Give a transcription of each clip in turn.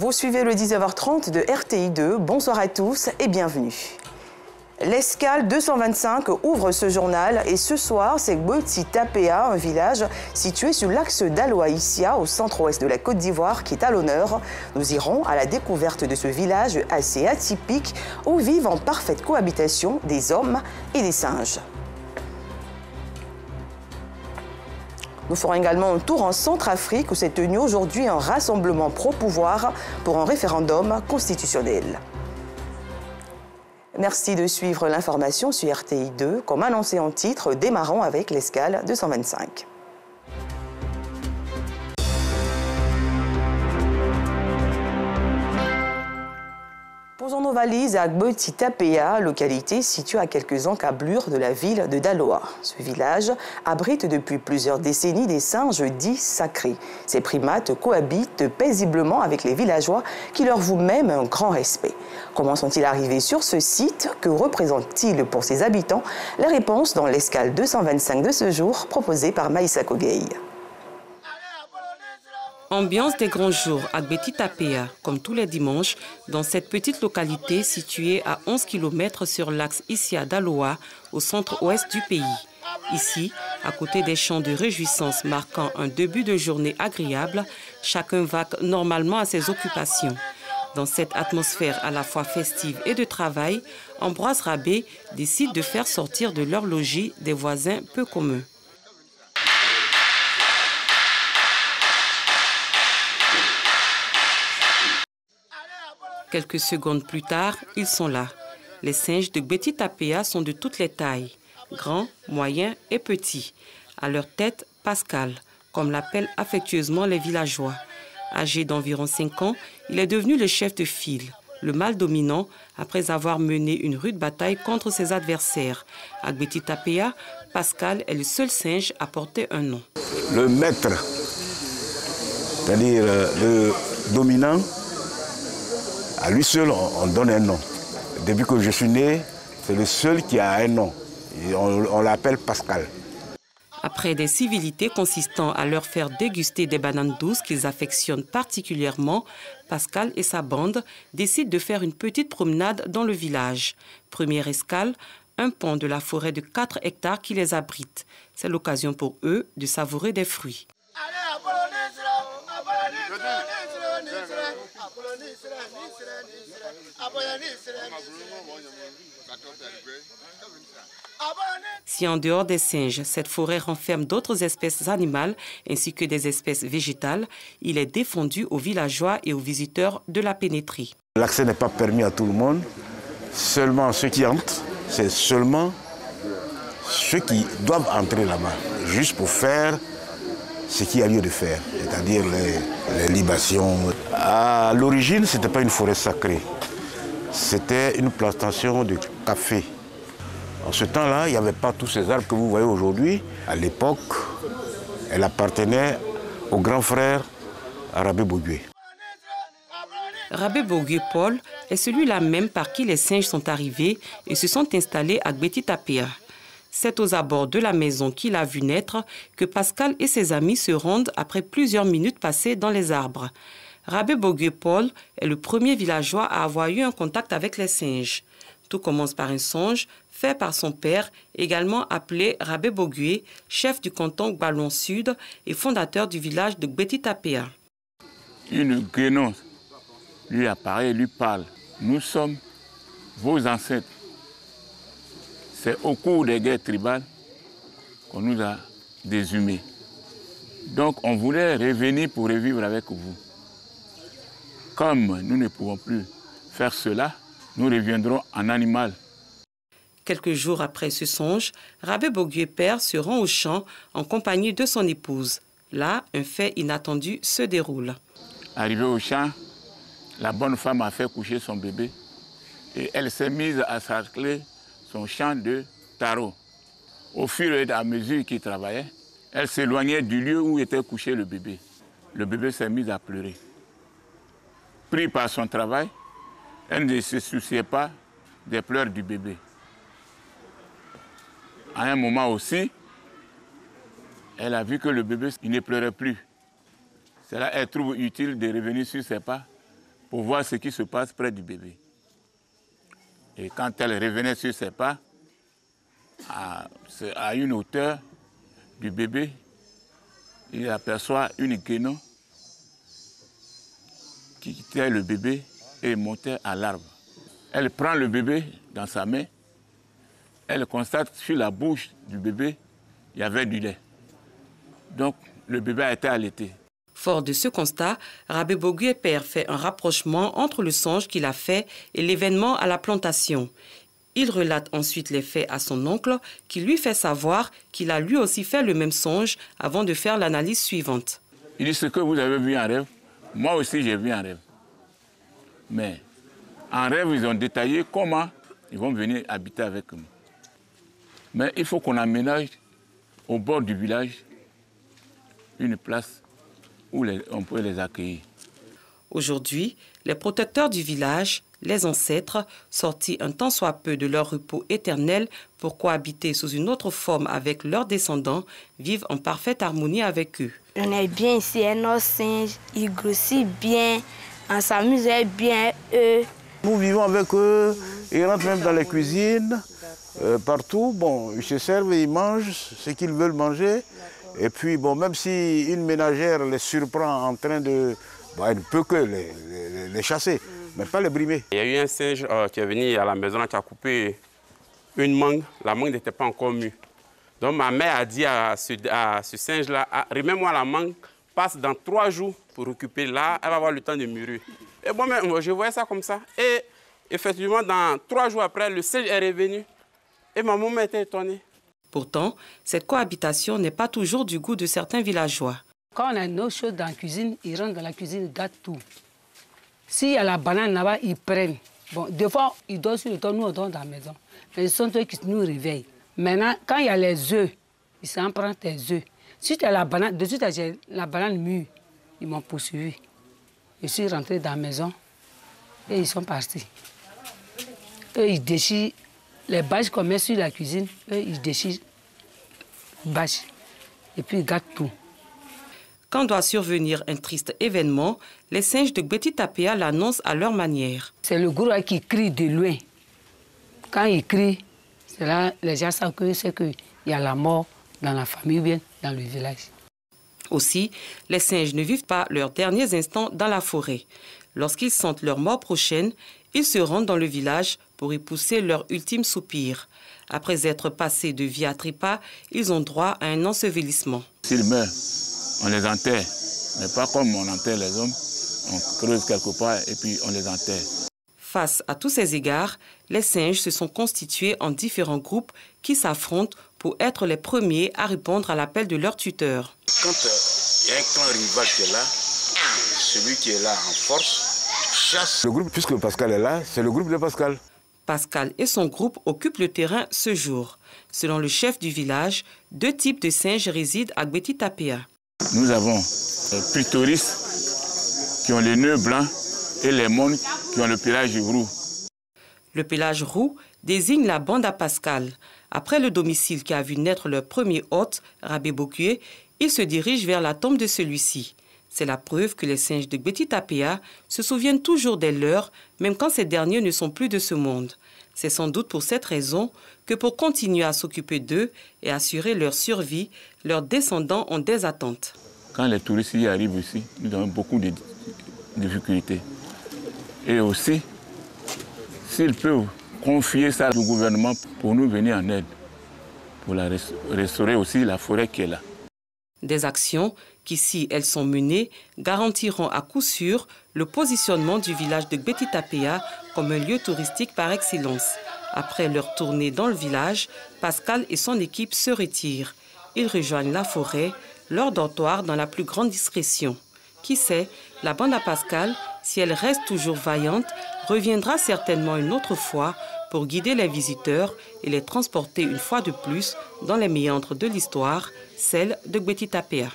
Vous suivez le 19h30 de RTI2. Bonsoir à tous et bienvenue. L'Escale 225 ouvre ce journal et ce soir, c'est Gboti Tapea, un village situé sur l'axe d'Aloa-Issia au centre-ouest de la Côte d'Ivoire qui est à l'honneur. Nous irons à la découverte de ce village assez atypique où vivent en parfaite cohabitation des hommes et des singes. Nous ferons également un tour en Centrafrique où s'est tenu aujourd'hui un rassemblement pro-pouvoir pour un référendum constitutionnel. Merci de suivre l'information sur RTI2. Comme annoncé en titre, démarrons avec l'Escale 225. Posons nos valises à Gboti Tapea, localité située à quelques encablures de la ville de Daloa. Ce village abrite depuis plusieurs décennies des singes dits sacrés. Ces primates cohabitent paisiblement avec les villageois qui leur vouent même un grand respect. Comment sont-ils arrivés sur ce site? Que représentent-ils pour ses habitants? Les réponses dans l'Escale 225 de ce jour, proposée par Maïssa Kogei. Ambiance des grands jours à Gboti Tapea, comme tous les dimanches, dans cette petite localité située à 11 km sur l'axe Issia-Daloa, au centre-ouest du pays. Ici, à côté des chants de réjouissance marquant un début de journée agréable, chacun vaque normalement à ses occupations. Dans cette atmosphère à la fois festive et de travail, Ambroise Rabé décide de faire sortir de leur logis des voisins peu communs. Quelques secondes plus tard, ils sont là. Les singes de Gboti Tapea sont de toutes les tailles, grands, moyens et petits. À leur tête, Pascal, comme l'appellent affectueusement les villageois. Âgé d'environ 5 ans, il est devenu le chef de file, le mâle dominant, après avoir mené une rude bataille contre ses adversaires. À Gboti Tapea, Pascal est le seul singe à porter un nom. Le maître, c'est-à-dire le dominant, à lui seul, on donne un nom. Depuis que je suis né, c'est le seul qui a un nom. Et on l'appelle Pascal. Après des civilités consistant à leur faire déguster des bananes douces qu'ils affectionnent particulièrement, Pascal et sa bande décident de faire une petite promenade dans le village. Première escale, un pan de la forêt de 4 hectares qui les abrite. C'est l'occasion pour eux de savourer des fruits. Si en dehors des singes, cette forêt renferme d'autres espèces animales ainsi que des espèces végétales, il est défendu aux villageois et aux visiteurs de la pénétrer. L'accès n'est pas permis à tout le monde, seulement ceux qui entrent, c'est seulement ceux qui doivent entrer là-bas, juste pour faire ce qu'il y a lieu de faire, c'est-à-dire les libations. À l'origine, ce n'était pas une forêt sacrée, c'était une plantation de café. En ce temps-là, il n'y avait pas tous ces arbres que vous voyez aujourd'hui. À l'époque, elle appartenait au grand frère Rabé Bogué. Rabé Bogué Paul est celui-là même par qui les singes sont arrivés et se sont installés à Gboti Tapea. C'est aux abords de la maison qu'il a vu naître que Pascal et ses amis se rendent après plusieurs minutes passées dans les arbres. Rabé Bogué Paul est le premier villageois à avoir eu un contact avec les singes. Tout commence par un songe fait par son père, également appelé Rabé Bogué, chef du canton Gbalon Sud et fondateur du village de Gboti Tapea. Une guénonce lui apparaît et lui parle. Nous sommes vos ancêtres. C'est au cours des guerres tribales qu'on nous a déshumés. Donc on voulait revenir pour revivre avec vous. Comme nous ne pouvons plus faire cela, nous reviendrons en animal. Quelques jours après ce songe, Rabé Bogué père se rend au champ en compagnie de son épouse. Là, un fait inattendu se déroule. Arrivé au champ, la bonne femme a fait coucher son bébé et elle s'est mise à sarcler son champ de taro. Au fur et à mesure qu'il travaillait, elle s'éloignait du lieu où était couché le bébé. Le bébé s'est mis à pleurer. Pris par son travail, elle ne se souciait pas des pleurs du bébé. À un moment aussi, elle a vu que le bébé ne pleurait plus. C'est là qu'elle trouve utile de revenir sur ses pas pour voir ce qui se passe près du bébé. Et quand elle revenait sur ses pas, à une hauteur du bébé, il aperçoit une guénon qui quittait le bébé et montait à l'arbre. Elle prend le bébé dans sa main, elle constate sur la bouche du bébé, il y avait du lait. Donc le bébé a été allaité. Fort de ce constat, Rabé Bogué père fait un rapprochement entre le songe qu'il a fait et l'événement à la plantation. Il relate ensuite les faits à son oncle, qui lui fait savoir qu'il a lui aussi fait le même songe avant de faire l'analyse suivante. Il dit ce que vous avez vu en rêve, moi aussi j'ai vu en rêve. Mais en rêve, ils ont détaillé comment ils vont venir habiter avec nous. Mais il faut qu'on aménage au bord du village une place où on peut les accueillir. Aujourd'hui, les protecteurs du village, les ancêtres, sortis un tant soit peu de leur repos éternel pour cohabiter sous une autre forme avec leurs descendants, vivent en parfaite harmonie avec eux. On est bien ici, nos singes, ils grossissent bien, on s'amuse bien, eux. Nous vivons avec eux, ils rentrent même dans les cuisines, partout. Bon, ils se servent et ils mangent ce qu'ils veulent manger. Et puis, bon, même si une ménagère les surprend en train de... Bon, elle ne peut que les chasser, mais pas les brimer. Il y a eu un singe qui est venu à la maison, qui a coupé une mangue. La mangue n'était pas encore mûre. Donc ma mère a dit à ce singe-là, remets-moi la mangue, passe dans 3 jours pour récupérer. Là, elle va avoir le temps de mûrir. Et moi, je voyais ça comme ça. Et effectivement, dans 3 jours après, le singe est revenu. Et ma maman était étonnée. Pourtant, cette cohabitation n'est pas toujours du goût de certains villageois. Quand on a nos choses dans la cuisine, ils rentrent dans la cuisine, ils gâtent tout. S'il y a la banane là-bas, ils prennent. Bon, des fois, ils dorment sur le toit, nous on dort dans la maison. Mais ce sont eux qui nous réveillent. Maintenant, quand il y a les œufs, ils s'en prennent tes œufs. Si tu as la banane, de suite, j'ai la banane mûre, ils m'ont poursuivi. Je suis rentré dans la maison et ils sont partis. Eux, ils déchirent les bâches qu'on met sur la cuisine, eux, ils déchirent les bâches et puis ils gâtent tout. Quand doit survenir un triste événement, les singes de Gbeti Tapéa l'annoncent à leur manière. C'est le gourou qui crie de loin. Quand il crie, c'est là les gens savent que c'est qu'il y a la mort dans la famille ou bien dans le village. Aussi, les singes ne vivent pas leurs derniers instants dans la forêt. Lorsqu'ils sentent leur mort prochaine, ils se rendent dans le village pour y pousser leur ultime soupir. Après être passés de vie à trépas, ils ont droit à un ensevelissement. S'ils meurent, on les enterre, mais pas comme on enterre les hommes. On creuse quelque part et puis on les enterre. Face à tous ces égards, les singes se sont constitués en différents groupes qui s'affrontent pour être les premiers à répondre à l'appel de leur tuteur. Quand il y a un clan rival qui est là, celui qui est là en force chasse. Le groupe, puisque Pascal est là, c'est le groupe de Pascal. Pascal et son groupe occupent le terrain ce jour. Selon le chef du village, 2 types de singes résident à Gbeti Tapéa. Nous avons les Pritoris qui ont les nœuds blancs et les mônes qui ont le pelage roux. Le pelage roux désigne la bande à Pascal. Après le domicile qui a vu naître leur premier hôte, Rabé Bogué, ils se dirigent vers la tombe de celui-ci. C'est la preuve que les singes de Gbeti Tapéa se souviennent toujours des leurs, même quand ces derniers ne sont plus de ce monde. C'est sans doute pour cette raison que pour continuer à s'occuper d'eux et assurer leur survie, leurs descendants ont des attentes. Quand les touristes y arrivent ici, nous avons beaucoup de difficultés. Et aussi, s'ils peuvent confier ça au gouvernement pour nous venir en aide, pour restaurer aussi la forêt qui est là. Des actions qui, si elles sont menées, garantiront à coup sûr le positionnement du village de Gbeti Tapéa comme un lieu touristique par excellence. Après leur tournée dans le village, Pascal et son équipe se retirent. Ils rejoignent la forêt, leur dortoir dans la plus grande discrétion. Qui sait, la bande à Pascal, si elle reste toujours vaillante, reviendra certainement une autre fois pour guider les visiteurs et les transporter une fois de plus dans les méandres de l'histoire, celle de Gbeti Tapéa.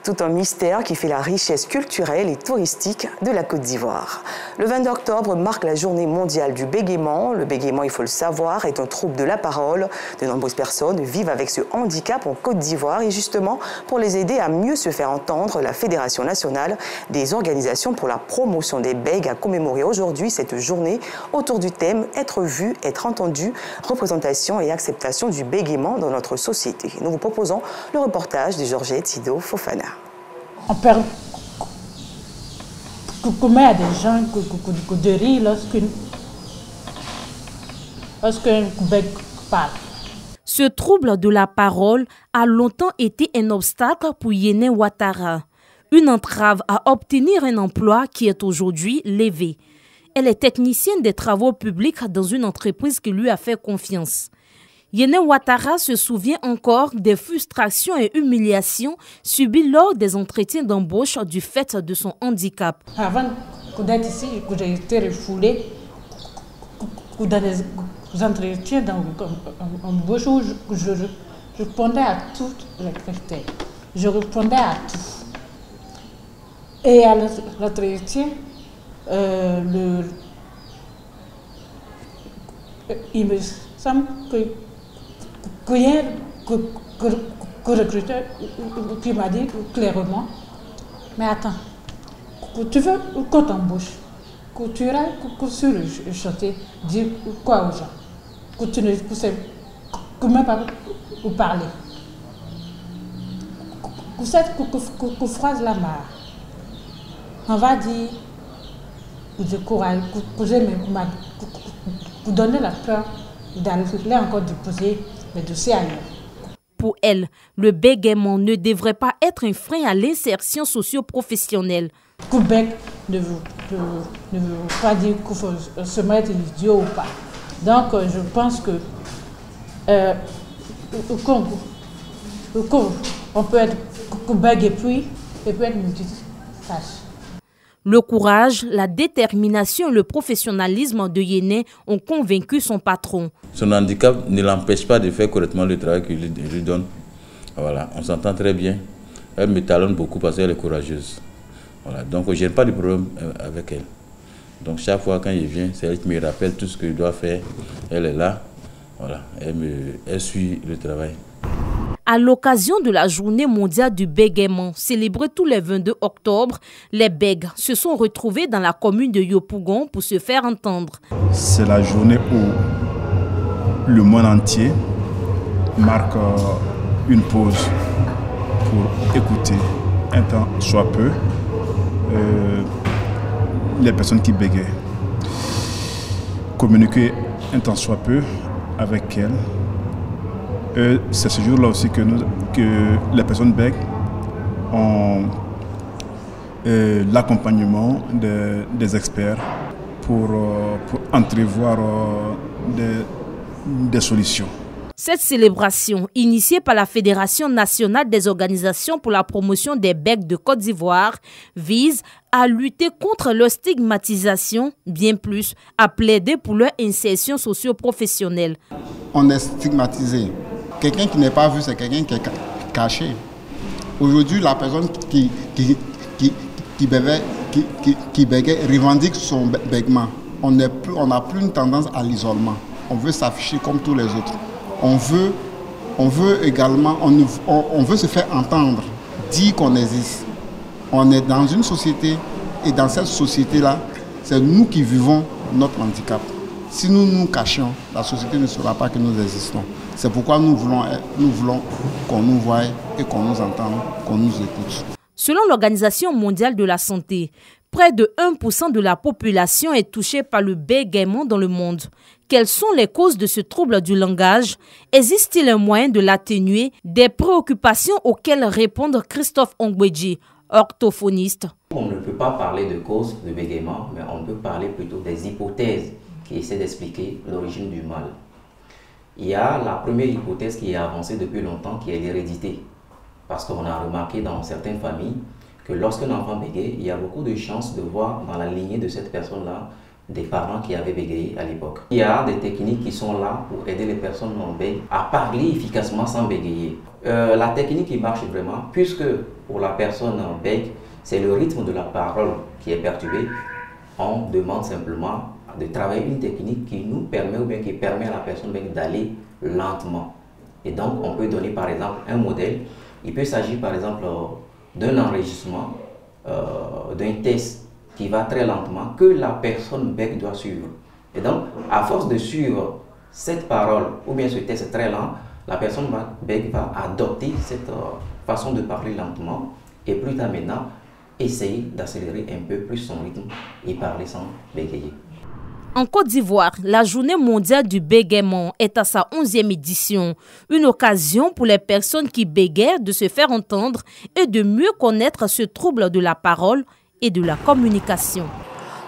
Tout un mystère qui fait la richesse culturelle et touristique de la Côte d'Ivoire. Le 22 octobre marque la journée mondiale du bégaiement. Le bégaiement, il faut le savoir, est un trouble de la parole. De nombreuses personnes vivent avec ce handicap en Côte d'Ivoire et justement, pour les aider à mieux se faire entendre, la Fédération nationale des organisations pour la promotion des bègues a commémoré aujourd'hui cette journée autour du thème « Être vu, être entendu, représentation et acceptation du bégaiement dans notre société ». Nous vous proposons le reportage de Georgette Sido Fofana. On perd combien à des gens de rire lorsqu'un bègue parle. Ce trouble de la parole a longtemps été un obstacle pour Yéné Ouattara, une entrave à obtenir un emploi qui est aujourd'hui levée. Elle est technicienne des travaux publics dans une entreprise qui lui a fait confiance. Yéné Ouattara se souvient encore des frustrations et humiliations subies lors des entretiens d'embauche du fait de son handicap. Avant d'être ici, j'ai été refoulée dans les entretiens d'embauche où je répondais à toutes les critères. Je répondais à tout. Et à l'entretien, il me semble qu'il y a un recruteur qui m'a dit clairement, mais attends, tu veux qu'on t'embauche, que tu iras sur le chantier, dire quoi aux gens, que tu ne sais même pas où parler, que cette phrase-là on va dire, que courage, que j'aime, pour donner la peur d'aller encore déposer mes dossiers ailleurs. Pour elle, le bégaiement ne devrait pas être un frein à l'insertion socio-professionnelle. Québec ne veut pas dire qu'il faut se mettre idiot ou pas. Donc je pense que on peut être bègue et puis être multitâche. Le courage, la détermination et le professionnalisme de Yéné ont convaincu son patron. Son handicap ne l'empêche pas de faire correctement le travail qu'il lui donne. Voilà, on s'entend très bien. Elle me talonne beaucoup parce qu'elle est courageuse. Voilà, donc je n'ai pas de problème avec elle. Donc chaque fois quand il vient, c'est elle qui me rappelle tout ce qu'il doit faire. Elle est là, voilà, elle suit le travail. À l'occasion de la journée mondiale du bégaiement, célébrée tous les 22 octobre, les bègues se sont retrouvés dans la commune de Yopougon pour se faire entendre. C'est la journée où le monde entier marque une pause pour écouter un temps soit peu les personnes qui bégayent. Communiquer un temps soit peu avec elles. C'est ce jour-là aussi que les personnes bègues ont l'accompagnement des experts pour entrevoir des solutions. Cette célébration, initiée par la Fédération nationale des organisations pour la promotion des bègues de Côte d'Ivoire, vise à lutter contre leur stigmatisation, bien plus, à plaider pour leur insertion socio-professionnelle. On est stigmatisé. Quelqu'un qui n'est pas vu, c'est quelqu'un qui est caché. Aujourd'hui, la personne qui bégait revendique son bégaiement. On n'a plus une tendance à l'isolement. On veut s'afficher comme tous les autres. On veut également, on veut se faire entendre, dire qu'on existe. On est dans une société et dans cette société-là, c'est nous qui vivons notre handicap. Si nous nous cachons, la société ne saura pas que nous existons. C'est pourquoi nous voulons qu'on nous voie et qu'on nous entende, qu'on nous écoute. Selon l'Organisation mondiale de la santé, près de 1% de la population est touchée par le bégaiement dans le monde. Quelles sont les causes de ce trouble du langage? Existe-t-il un moyen de l'atténuer? Des préoccupations auxquelles répondent Christophe Ongwedji, orthophoniste. On ne peut pas parler de causes de bégaiement, mais on peut parler plutôt des hypothèses qui essaient d'expliquer l'origine du mal. Il y a la première hypothèse qui est avancée depuis longtemps, qui est l'hérédité. Parce qu'on a remarqué dans certaines familles que lorsqu'un enfant bégaye, il y a beaucoup de chances de voir dans la lignée de cette personne-là des parents qui avaient bégayé à l'époque. Il y a des techniques qui sont là pour aider les personnes non bègues à parler efficacement sans bégayer. La technique qui marche vraiment, puisque pour la personne bègue, c'est le rythme de la parole qui est perturbé. On demande simplement de travailler une technique qui nous permet ou bien qui permet à la personne bègue d'aller lentement. Et donc, on peut donner par exemple un modèle. Il peut s'agir par exemple d'un enregistrement, d'un test qui va très lentement, que la personne bègue doit suivre. Et donc, à force de suivre cette parole ou bien ce test très lent, la personne bègue va adopter cette façon de parler lentement et plus tard maintenant, essayer d'accélérer un peu plus son rythme et parler sans bégayer. En Côte d'Ivoire, la journée mondiale du bégaiement est à sa 11e édition. Une occasion pour les personnes qui bégayent de se faire entendre et de mieux connaître ce trouble de la parole et de la communication.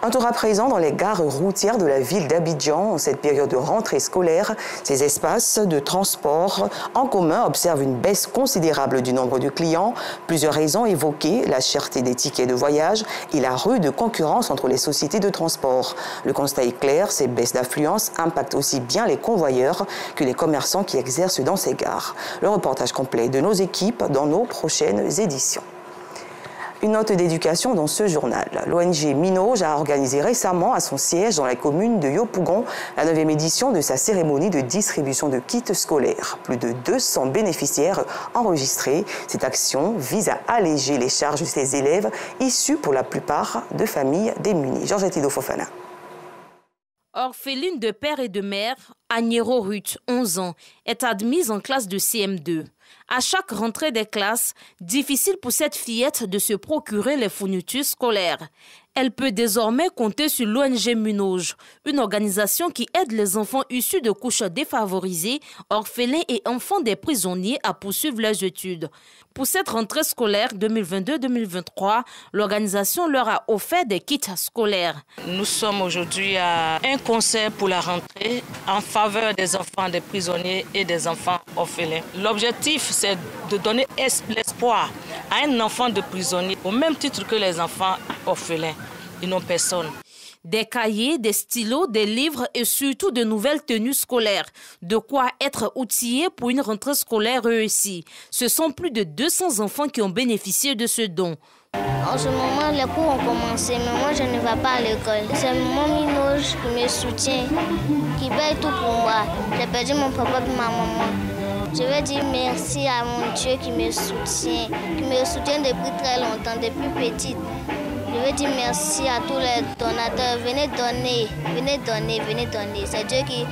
Un tour à présent dans les gares routières de la ville d'Abidjan. En cette période de rentrée scolaire, ces espaces de transport en commun observent une baisse considérable du nombre de clients. Plusieurs raisons évoquées, la cherté des tickets de voyage et la rude concurrence entre les sociétés de transport. Le constat est clair, ces baisses d'affluence impactent aussi bien les convoyeurs que les commerçants qui exercent dans ces gares. Le reportage complet de nos équipes dans nos prochaines éditions. Une note d'éducation dans ce journal. L'ONG Minoj a organisé récemment à son siège dans la commune de Yopougon la 9e édition de sa cérémonie de distribution de kits scolaires. Plus de 200 bénéficiaires enregistrés. Cette action vise à alléger les charges de ces élèves issus pour la plupart de familles démunies. Georgette Ido Fofana. Orpheline de père et de mère, Agnero Ruth, 11 ans, est admise en classe de CM2. À chaque rentrée des classes, difficile pour cette fillette de se procurer les fournitures scolaires. Elle peut désormais compter sur l'ONG Minoj, une organisation qui aide les enfants issus de couches défavorisées, orphelins et enfants des prisonniers à poursuivre leurs études. Pour cette rentrée scolaire 2022-2023, l'organisation leur a offert des kits scolaires. Nous sommes aujourd'hui à un concert pour la rentrée en faveur des enfants des prisonniers et des enfants orphelins. L'objectif, c'est de donner l'espoir à un enfant de prisonnier au même titre que les enfants orphelins. Ils n'ont personne. Des cahiers, des stylos, des livres et surtout de nouvelles tenues scolaires. De quoi être outillés pour une rentrée scolaire réussie. Ce sont plus de 200 enfants qui ont bénéficié de ce don. En ce moment, les cours ont commencé, mais moi je ne vais pas à l'école. C'est mon Minoj qui me soutient, qui paye tout pour moi. J'ai perdu mon papa et ma maman. Je veux dire merci à mon Dieu qui me soutient depuis très longtemps, depuis petite. Je veux dire merci à tous les donateurs. Venez donner, venez donner, venez donner. C'est Dieu qui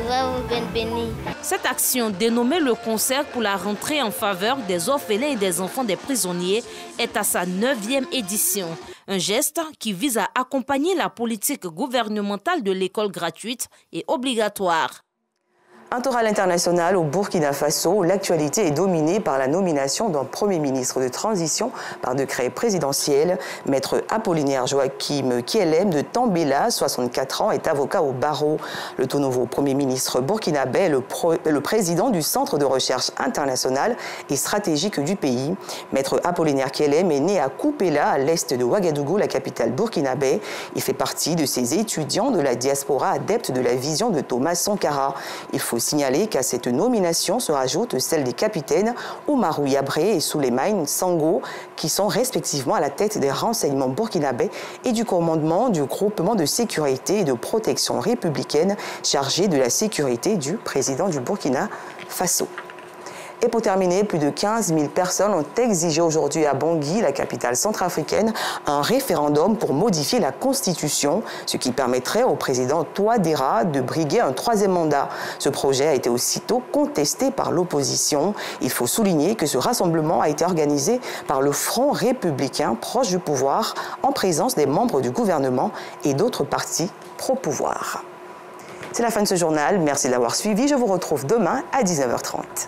va vous bénir. Cette action, dénommée le concert pour la rentrée en faveur des orphelins et des enfants des prisonniers, est à sa 9e édition. Un geste qui vise à accompagner la politique gouvernementale de l'école gratuite et obligatoire. Un tour à l'international au Burkina Faso, l'actualité est dominée par la nomination d'un Premier ministre de transition par décret présidentiel. Maître Apollinaire Joachim Kielem de Tambela, 64 ans, est avocat au barreau. Le tout nouveau Premier ministre burkinabé est le président du Centre de recherche international et stratégique du pays. Maître Apollinaire Kielem est né à Koupela, à l'est de Ouagadougou, la capitale burkinabé. Il fait partie de ces étudiants de la diaspora adeptes de la vision de Thomas Sankara. Il faut signaler qu'à cette nomination se rajoute celle des capitaines Oumarou Yabré et Souleymane Sango, qui sont respectivement à la tête des renseignements burkinabés et du commandement du groupement de sécurité et de protection républicaine chargé de la sécurité du président du Burkina Faso. Et pour terminer, plus de 15 000 personnes ont exigé aujourd'hui à Bangui, la capitale centrafricaine, un référendum pour modifier la Constitution, ce qui permettrait au président Touadéra de briguer un 3e mandat. Ce projet a été aussitôt contesté par l'opposition. Il faut souligner que ce rassemblement a été organisé par le Front républicain proche du pouvoir, en présence des membres du gouvernement et d'autres partis pro-pouvoir. C'est la fin de ce journal. Merci de l'avoir suivi. Je vous retrouve demain à 19h30.